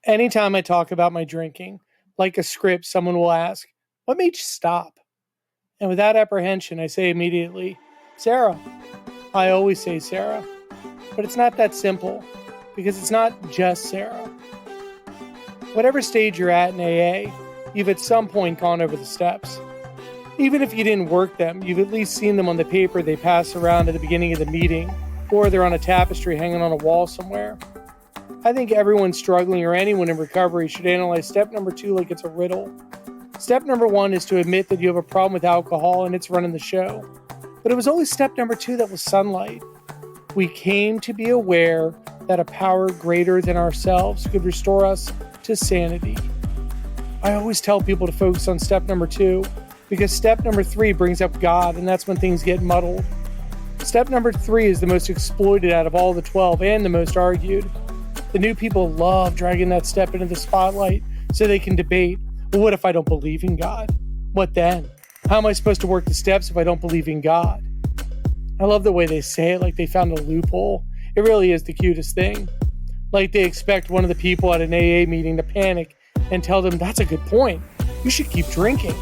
Anytime I talk about my drinking, like a script, someone will ask, "What made you stop?" And without apprehension, I say immediately, "Sarah." I always say Sarah. But it's not that simple, because it's not just Sarah. Whatever stage you're at in AA, you've at some point gone over the steps. Even if you didn't work them, you've at least seen them on the paper they pass around at the beginning of the meeting, or they're on a tapestry hanging on a wall somewhere. I think everyone struggling or anyone in recovery should analyze step number 2 like it's a riddle. Step number 1 is to admit that you have a problem with alcohol and it's running the show. But it was always step number 2 that was sunlight. We came to be aware that a power greater than ourselves could restore us to sanity. I always tell people to focus on step number 2 because step number 3 brings up God, and that's when things get muddled. Step number 3 is the most exploited out of all the 12 and the most argued. The new people love dragging that step into the spotlight so they can debate, well, what if I don't believe in God? What then? How am I supposed to work the steps if I don't believe in God? I love the way they say it like they found a loophole. It really is the cutest thing. Like they expect one of the people at an AA meeting to panic and tell them, that's a good point. You should keep drinking.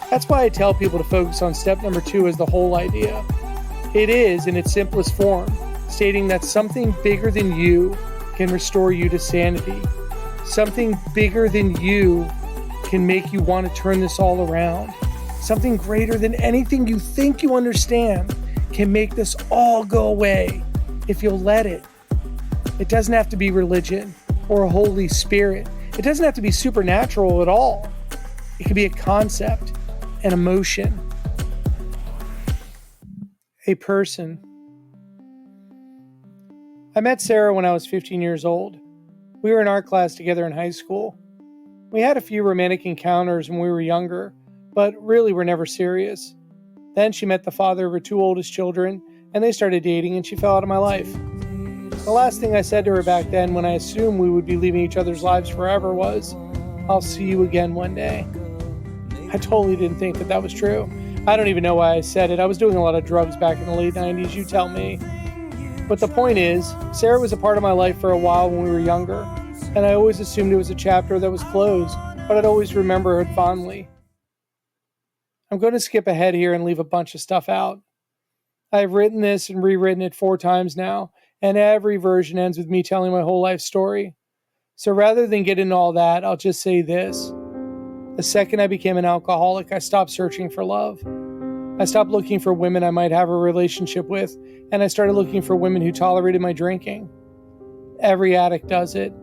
That's why I tell people to focus on step number 2 as the whole idea. It is, in its simplest form, stating that something bigger than you can restore you to sanity. Something bigger than you can make you want to turn this all around. Something greater than anything you think you understand can make this all go away if you'll let it. It doesn't have to be religion or a Holy Spirit. It doesn't have to be supernatural at all. It can be a concept, an emotion, a person. I met Sarah when I was 15 years old. We were in art class together in high school. We had a few romantic encounters when we were younger, but really were never serious. Then she met the father of her 2 oldest children, and they started dating, and she fell out of my life. The last thing I said to her back then, when I assumed we would be leaving each other's lives forever, was, "I'll see you again one day." I totally didn't think that was true. I don't even know why I said it. I was doing a lot of drugs back in the late 90s, you tell me. But the point is, Sarah was a part of my life for a while when we were younger, and I always assumed it was a chapter that was closed, but I'd always remember her fondly. I'm going to skip ahead here and leave a bunch of stuff out. I've written this and rewritten it 4 times now, and every version ends with me telling my whole life story. So rather than get into all that, I'll just say this. The second I became an alcoholic, I stopped searching for love. I stopped looking for women I might have a relationship with, and I started looking for women who tolerated my drinking. Every addict does it.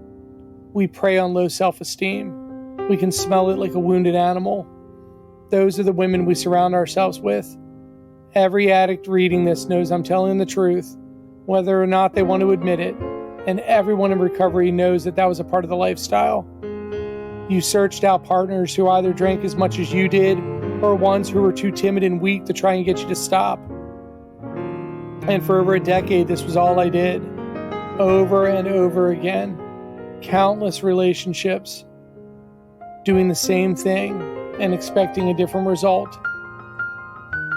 We prey on low self-esteem. We can smell it like a wounded animal. Those are the women we surround ourselves with. Every addict reading this knows I'm telling the truth, whether or not they want to admit it, and everyone in recovery knows that was a part of the lifestyle. You searched out partners who either drank as much as you did, or ones who were too timid and weak to try and get you to stop. And for over a decade, this was all I did. Over and over again. Countless relationships. Doing the same thing and expecting a different result.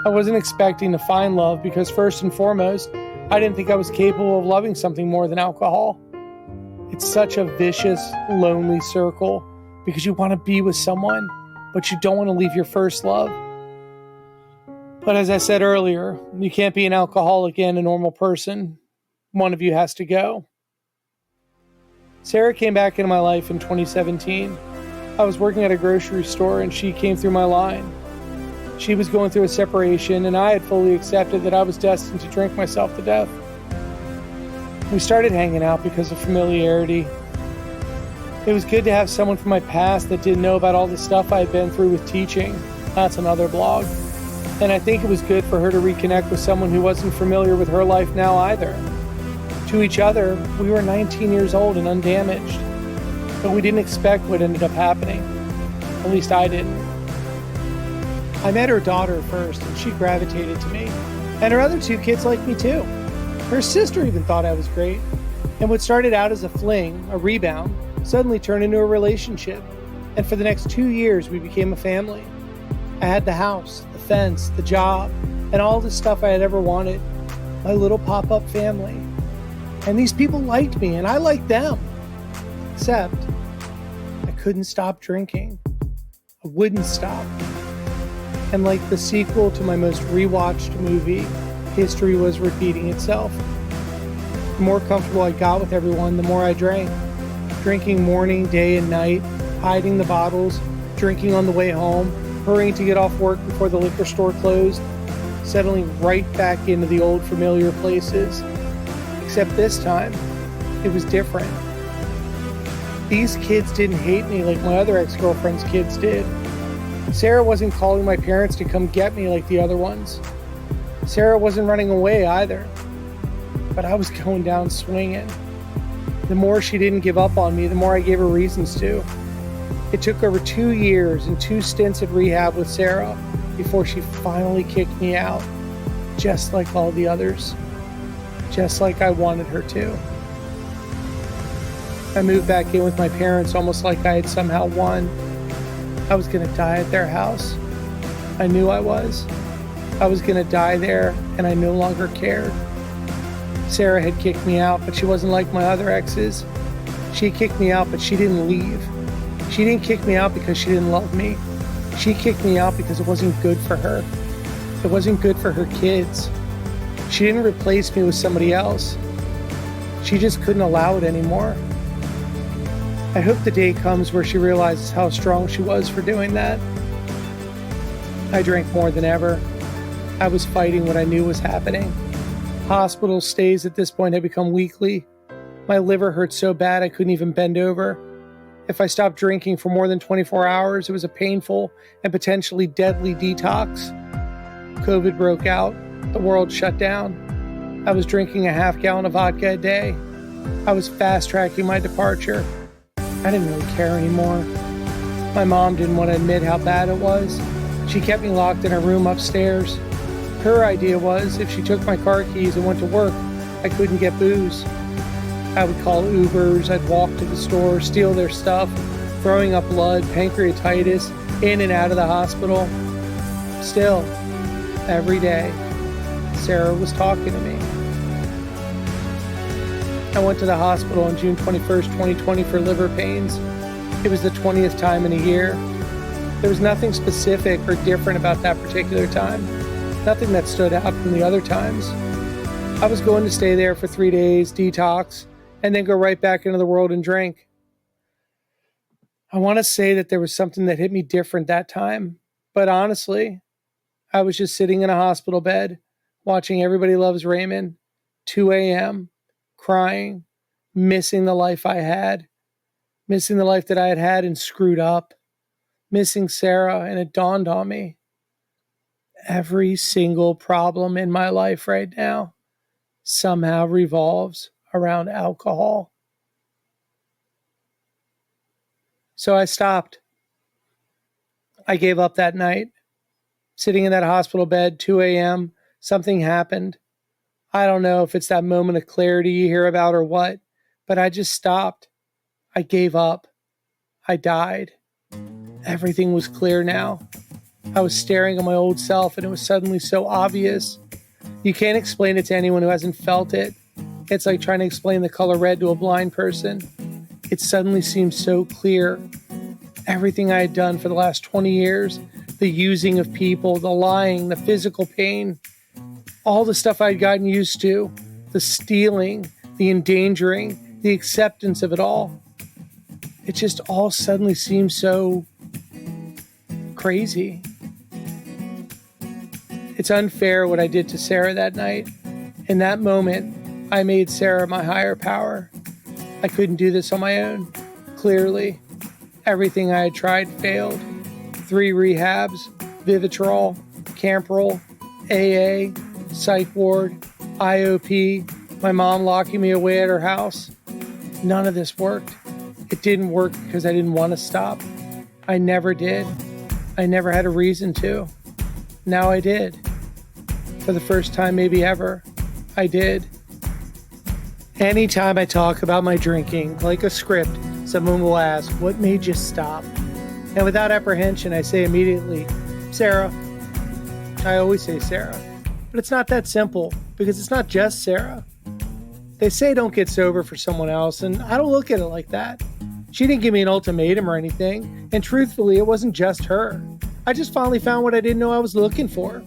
I wasn't expecting to find love because first and foremost, I didn't think I was capable of loving something more than alcohol. It's such a vicious, lonely circle because you want to be with someone, but you don't want to leave your first love. But as I said earlier, you can't be an alcoholic and a normal person. One of you has to go. Sarah came back into my life in 2017. I was working at a grocery store and she came through my line. She was going through a separation and I had fully accepted that I was destined to drink myself to death. We started hanging out because of familiarity. It was good to have someone from my past that didn't know about all the stuff I had been through with teaching. That's another blog. And I think it was good for her to reconnect with someone who wasn't familiar with her life now either. To each other, we were 19 years old and undamaged. But we didn't expect what ended up happening. At least I didn't. I met her daughter first, and she gravitated to me. And her other 2 kids liked me too. Her sister even thought I was great. And what started out as a fling, a rebound, suddenly turned into a relationship. And for the next 2 years, we became a family. I had the house, the fence, the job, and all the stuff I had ever wanted. My little pop-up family. And these people liked me, and I liked them. Except I couldn't stop drinking. I wouldn't stop. And like the sequel to my most rewatched movie, history was repeating itself. The more comfortable I got with everyone, the more I drank. Drinking morning, day, and night, hiding the bottles, drinking on the way home, hurrying to get off work before the liquor store closed, settling right back into the old familiar places. Except this time, it was different. These kids didn't hate me like my other ex-girlfriend's kids did. Sarah wasn't calling my parents to come get me like the other ones. Sarah wasn't running away either. But I was going down swinging. The more she didn't give up on me, the more I gave her reasons to. It took over 2 years and 2 stints at rehab with Sarah before she finally kicked me out, just like all the others, just like I wanted her to. I moved back in with my parents almost like I had somehow won. I was going to die at their house. I knew I was. I was going to die there, and I no longer cared. Sarah had kicked me out, but she wasn't like my other exes. She kicked me out, but she didn't leave. She didn't kick me out because she didn't love me. She kicked me out because it wasn't good for her. It wasn't good for her kids. She didn't replace me with somebody else. She just couldn't allow it anymore. I hope the day comes where she realizes how strong she was for doing that. I drank more than ever. I was fighting what I knew was happening. Hospital stays at this point had become weekly. My liver hurt so bad I couldn't even bend over. If I stopped drinking for more than 24 hours, it was a painful and potentially deadly detox. COVID broke out. The world shut down. I was drinking a half gallon of vodka a day. I was fast-tracking my departure. I didn't really care anymore. My mom didn't want to admit how bad it was. She kept me locked in her room upstairs. Her idea was if she took my car keys and went to work, I couldn't get booze. I would call Ubers, I'd walk to the store, steal their stuff, throwing up blood, pancreatitis, in and out of the hospital. Still, every day, Sarah was talking to me. I went to the hospital on June 21st, 2020 for liver pains. It was the 20th time in a year. There was nothing specific or different about that particular time. Nothing that stood out from the other times. I was going to stay there for 3 days, detox, and then go right back into the world and drink. I want to say that there was something that hit me different that time, but honestly, I was just sitting in a hospital bed, watching Everybody Loves Raymond, 2 a.m., crying, missing the life I had, missing the life that I had had and screwed up, missing Sarah, and it dawned on me. Every single problem in my life right now somehow revolves around alcohol. So I stopped. I gave up that night. Sitting in that hospital bed, 2 a.m., something happened. I don't know if it's that moment of clarity you hear about or what, but I just stopped. I gave up. I died. Everything was clear now. I was staring at my old self and it was suddenly so obvious. You can't explain it to anyone who hasn't felt it. It's like trying to explain the color red to a blind person. It suddenly seemed so clear. Everything I had done for the last 20 years, the using of people, the lying, the physical pain, all the stuff I'd gotten used to, the stealing, the endangering, the acceptance of it all. It just all suddenly seemed so crazy. It's unfair what I did to Sarah that night. In that moment, I made Sarah my higher power. I couldn't do this on my own. Clearly, everything I had tried failed. 3 rehabs, Vivitrol, Camprol, AA, psych ward, IOP, my mom locking me away at her house. None of this worked. It didn't work because I didn't want to stop. I never did. I never had a reason to. Now I did. For the first time maybe ever, I did. Anytime I talk about my drinking, like a script, someone will ask, what made you stop? And without apprehension, I say immediately, Sarah. I always say Sarah. But it's not that simple, because it's not just Sarah. They say don't get sober for someone else, and I don't look at it like that. She didn't give me an ultimatum or anything, and truthfully, it wasn't just her. I just finally found what I didn't know I was looking for.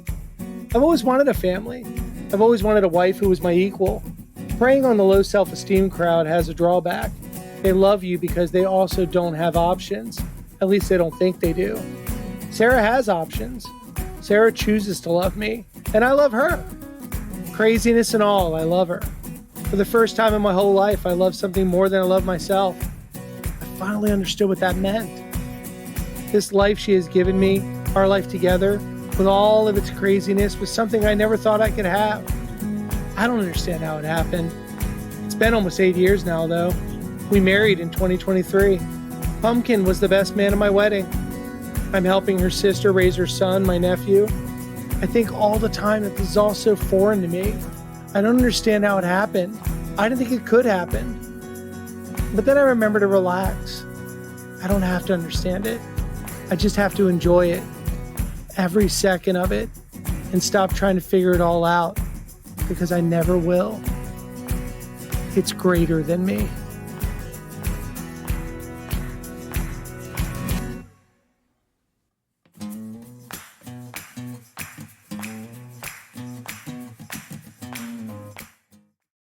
I've always wanted a family. I've always wanted a wife who was my equal. Preying on the low self-esteem crowd has a drawback. They love you because they also don't have options. At least they don't think they do. Sarah has options. Sarah chooses to love me, and I love her. Craziness and all, I love her. For the first time in my whole life, I love something more than I love myself. I finally understood what that meant. This life she has given me, our life together, with all of its craziness, was something I never thought I could have. I don't understand how it happened. It's been almost 8 years now, though. We married in 2023. Pumpkin was the best man at my wedding. I'm helping her sister raise her son, my nephew. I think all the time that this is all so foreign to me. I don't understand how it happened. I didn't think it could happen. But then I remember to relax. I don't have to understand it. I just have to enjoy it, every second of it, and stop trying to figure it all out, because I never will. It's greater than me.